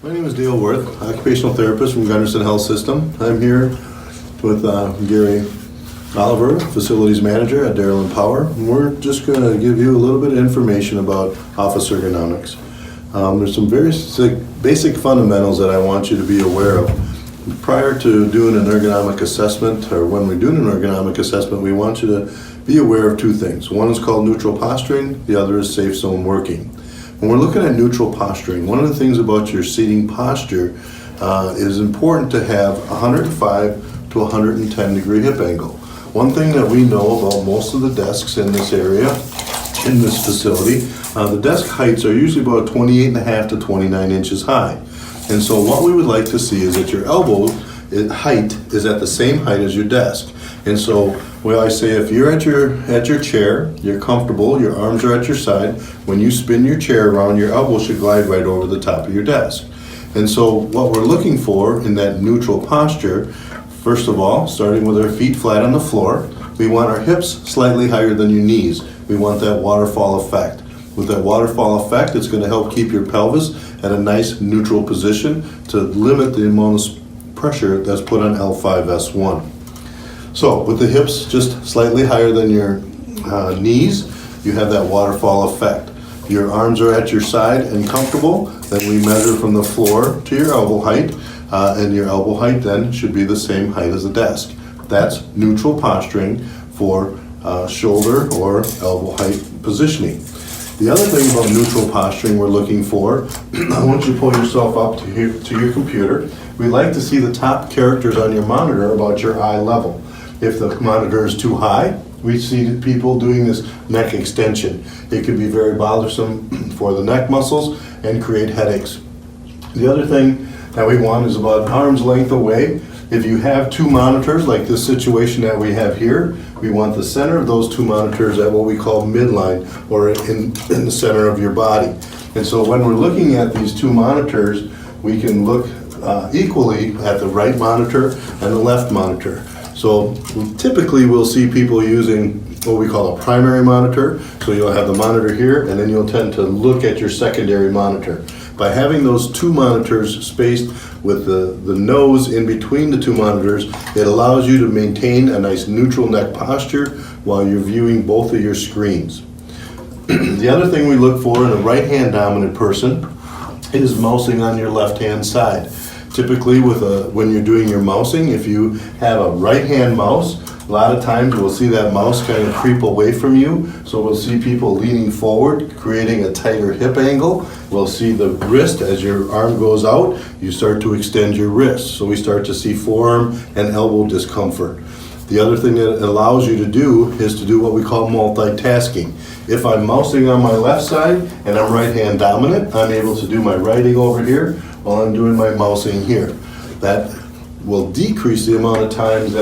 My name is Dale Wirth, occupational therapist from Gunderson Health System. I'm here with Gary Oliver, facilities manager at Darrell & Power. And we're just going to give you a little bit of information about office ergonomics. There's some very basic fundamentals that I want you to be aware of. Prior to doing an ergonomic assessment, or when we're doing an ergonomic assessment, we want you to be aware of two things. One is called neutral posturing, the other is safe zone working. When we're looking at neutral posturing, one of the things about your seating posture is important to have 105 to 110 degree hip angle. One thing that we know about most of the desks in this area, in this facility, the desk heights are usually about 28.5 to 29 inches high. And so what we would like to see is that your elbow height is at the same height as your desk. And so we always say if you're at your chair, you're comfortable, your arms are at your side, when you spin your chair around, your elbow should glide right over the top of your desk. And so what we're looking for in that neutral posture, first of all, starting with our feet flat on the floor, we want our hips slightly higher than your knees. We want that waterfall effect. With that waterfall effect, it's going to help keep your pelvis at a nice neutral position to limit the amount of pressure that's put on L5-S1. So with the hips just slightly higher than your knees, you have that waterfall effect. Your arms are at your side and comfortable, then we measure from the floor to your elbow height, and your elbow height then should be the same height as the desk. That's neutral posturing for shoulder or elbow height positioning. The other thing about neutral posturing we're looking for, I want you to pull yourself up to your computer. We'd like to see the top characters on your monitor about your eye level. If the monitor is too high, we see people doing this neck extension. It could be very bothersome for the neck muscles and create headaches. The other thing that we want is about arm's length away. If you have two monitors, like this situation that we have here, we want the center of those two monitors at what we call midline, or in the center of your body. And so when we're looking at these two monitors, we can look equally at the right monitor and the left monitor. So typically we'll see people using what we call a primary monitor. So you'll have the monitor here, and then you'll tend to look at your secondary monitor. By having those two monitors spaced with the nose in between the two monitors, it allows you to maintain a nice neutral neck posture while you're viewing both of your screens. The other thing we look for in a right-hand dominant person is mousing on your left-hand side. Typically when you're doing your mousing, if you have a right-hand mouse, a lot of times we'll see that mouse kind of creep away from you. So we'll see people leaning forward, creating a tighter hip angle. We'll see the wrist, as your arm goes out, you start to extend your wrist. So we start to see forearm and elbow discomfort. The other thing that it allows you to do is to do what we call multitasking. If I'm mousing on my left side and I'm right-hand dominant, I'm able to do my writing over here while I'm doing my mousing here. That will decrease the amount of times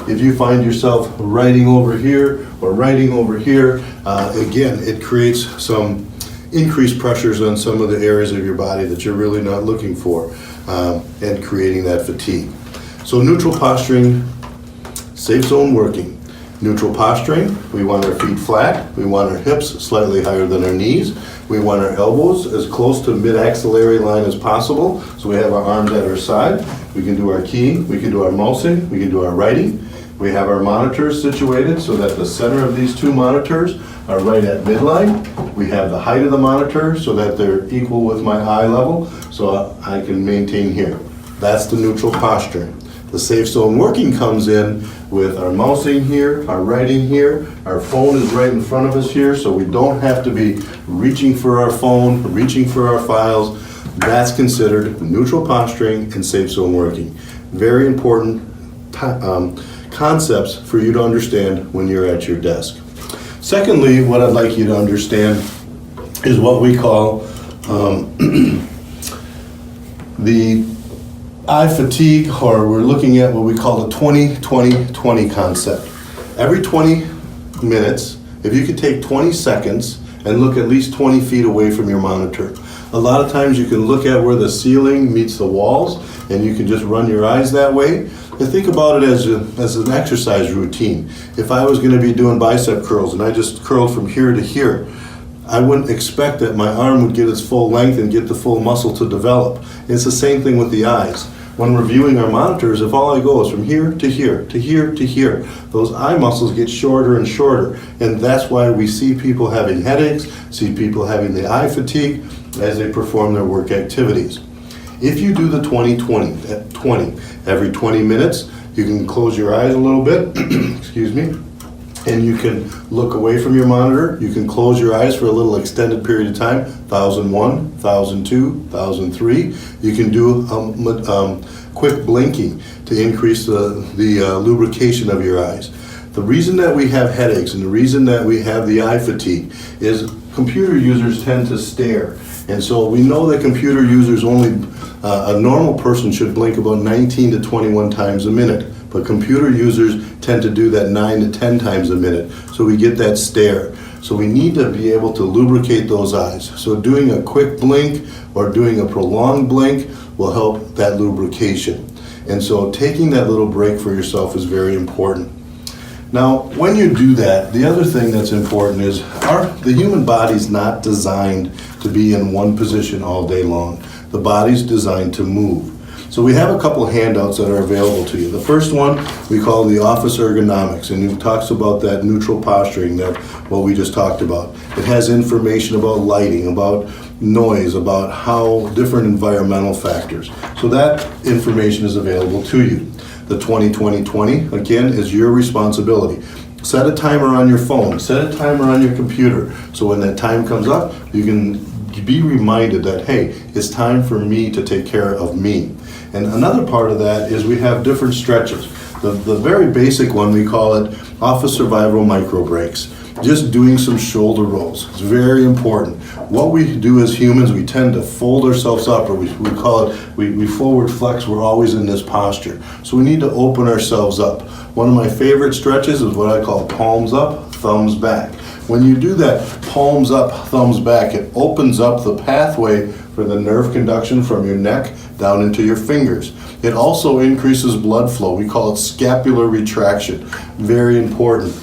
if you find yourself writing over here or writing over here, again, it creates some increased pressures on some of the areas of your body that you're really not looking for, and creating that fatigue. So neutral posturing, safe zone working. Neutral posturing, we want our feet flat, we want our hips slightly higher than our knees, we want our elbows as close to mid-axillary line as possible, so we have our arms at our side. We can do our keying, we can do our mousing, we can do our writing. We have our monitors situated so that the center of these two monitors are right at midline. We have the height of the monitor so that they're equal with my eye level, so I can maintain here. That's the neutral posture. The safe zone working comes in with our mousing here, our writing here, our phone is right in front of us here, so we don't have to be reaching for our phone, reaching for our files. That's considered neutral posturing and safe zone working. Very important concepts for you to understand when you're at your desk. Secondly, what I'd like you to understand is what we call the eye fatigue, or we're looking at what we call the 20-20-20 concept. Every 20 minutes, if you could take 20 seconds and look at least 20 feet away from your monitor. A lot of times you can look at where the ceiling meets the walls and you can just run your eyes that way. And think about it as an exercise routine. If I was going to be doing bicep curls and I just curled from here to here, I wouldn't expect that my arm would get its full length and get the full muscle to develop. It's the same thing with the eyes. When reviewing our monitors, if all I go is from here to here, to here to here, those eye muscles get shorter and shorter. And that's why we see people having headaches, see people having the eye fatigue as they perform their work activities. If you do the 20-20, at 20, every 20 minutes, you can close your eyes a little bit, excuse me, and you can look away from your monitor. You can close your eyes for a little extended period of time, 1001, 1002, 1003. You can do quick blinking to increase the lubrication of your eyes. The reason that we have headaches and the reason that we have the eye fatigue is computer users tend to stare. And so we know that computer users a normal person should blink about 19 to 21 times a minute. But computer users tend to do that 9 to 10 times a minute. So we get that stare. So we need to be able to lubricate those eyes. So doing a quick blink or doing a prolonged blink will help that lubrication. And so taking that little break for yourself is very important. Now, when you do that, the other thing that's important is the human body's not designed to be in one position all day long. The body's designed to move. So we have a couple handouts that are available to you. The first one we call the Office Ergonomics, and it talks about that neutral posturing, that what we just talked about. It has information about lighting, about noise, about how different environmental factors. So that information is available to you. The 20-20-20, again, is your responsibility. Set a timer on your phone, set a timer on your computer, so when that time comes up, you can be reminded that, hey, it's time for me to take care of me. And another part of that is we have different stretches. The very basic one, we call it office survival micro breaks. Just doing some shoulder rolls. It's very important. What we do as humans, we tend to fold ourselves up, or we call it, we forward flex. We're always in this posture. So we need to open ourselves up. One of my favorite stretches is what I call palms up, thumbs back. When you do that palms up, thumbs back, it opens up the pathway for the nerve conduction from your neck down into your fingers. It also increases blood flow. We call it scapular retraction. Very important.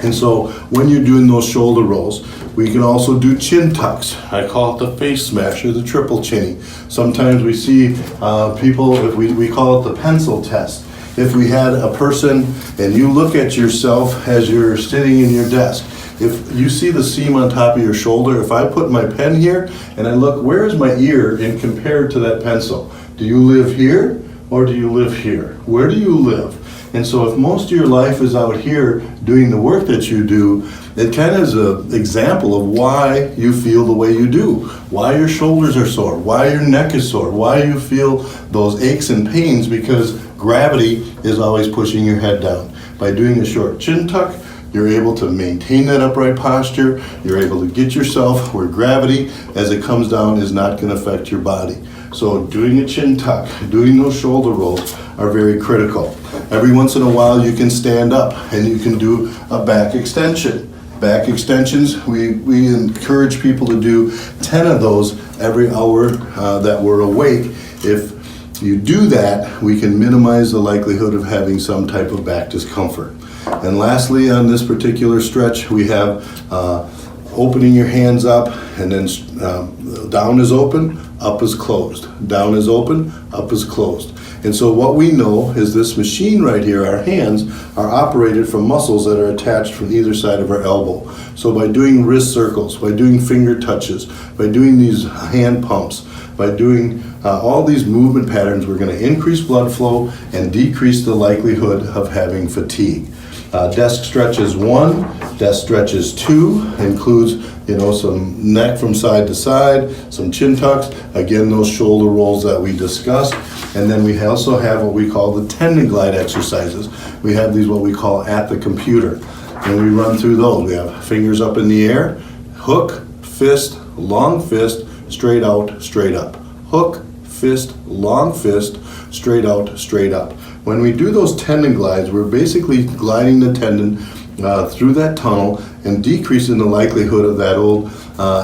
And so when you're doing those shoulder rolls, we can also do chin tucks. I call it the face smash or the triple chinny. Sometimes we see people, if we call it the pencil test. If we had a person and you look at yourself as you're sitting in your desk, if you see the seam on top of your shoulder, if I put my pen here and I look, where is my ear in compared to that pencil? Do you live here or do you live here? Where do you live? And so if most of your life is out here doing the work that you do, it kind of is an example of why you feel the way you do, why your shoulders are sore, why your neck is sore, why you feel those aches and pains, because gravity is always pushing your head down. By doing a short chin tuck, you're able to maintain that upright posture. You're able to get yourself where gravity, as it comes down, is not going to affect your body. So doing a chin tuck, doing those shoulder rolls are very critical. Every once in a while you can stand up and you can do a back extension. Back extensions, we encourage people to do 10 of those every hour that we're awake. If you do that, we can minimize the likelihood of having some type of back discomfort. And lastly, on this particular stretch, we have opening your hands up, and then down is open, up is closed. Down is open, up is closed. And so what we know is this machine right here, our hands, are operated from muscles that are attached from either side of our elbow. So by doing wrist circles, by doing finger touches, by doing these hand pumps, by doing all these movement patterns, we're going to increase blood flow and decrease the likelihood of having fatigue. Desk stretches 1, desk stretches 2 includes some neck from side to side, some chin tucks, again those shoulder rolls that we discussed, and then we also have what we call the tendon glide exercises. We have these what we call at the computer, and we run through those. We have fingers up in the air, hook, fist, long fist, straight out, straight up. Hook, fist, long fist, straight out, straight up. When we do those tendon glides, we're basically gliding the tendon through that tunnel and decreasing the likelihood of that old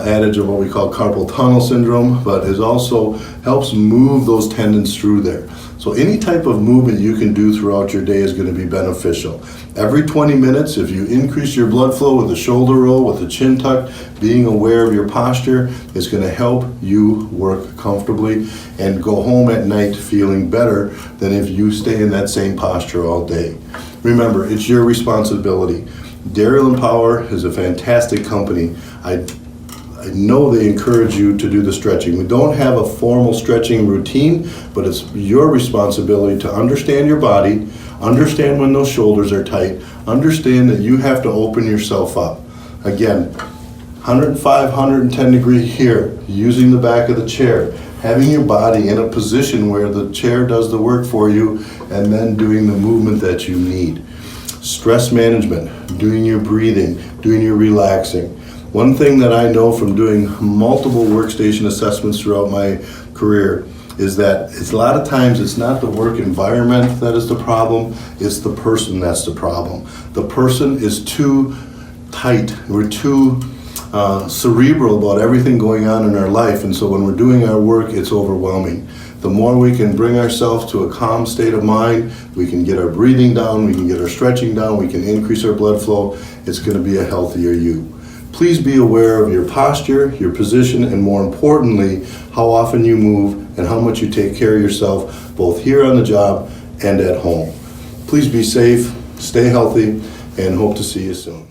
adage of what we call carpal tunnel syndrome, but it also helps move those tendons through there. So any type of movement you can do throughout your day is going to be beneficial. Every 20 minutes, if you increase your blood flow with a shoulder roll, with a chin tuck, being aware of your posture is going to help you work comfortably and go home at night feeling better than if you stay in that same posture all day. Remember, it's your responsibility. Darrell & Power is a fantastic company. I know they encourage you to do the stretching. We don't have a formal stretching routine, but it's your responsibility to understand your body, understand when those shoulders are tight, understand that you have to open yourself up. Again, 105, 110 degree here, using the back of the chair, having your body in a position where the chair does the work for you, and then doing the movement that you need. Stress management, doing your breathing, doing your relaxing. One thing that I know from doing multiple workstation assessments throughout my career is that a lot of times it's not the work environment that is the problem, it's the person that's the problem. The person is too tight, we're too cerebral about everything going on in our life, and so when we're doing our work, it's overwhelming. The more we can bring ourselves to a calm state of mind, we can get our breathing down, we can get our stretching down, we can increase our blood flow, it's going to be a healthier you. Please be aware of your posture, your position, and more importantly, how often you move and how much you take care of yourself, both here on the job and at home. Please be safe, stay healthy, and hope to see you soon.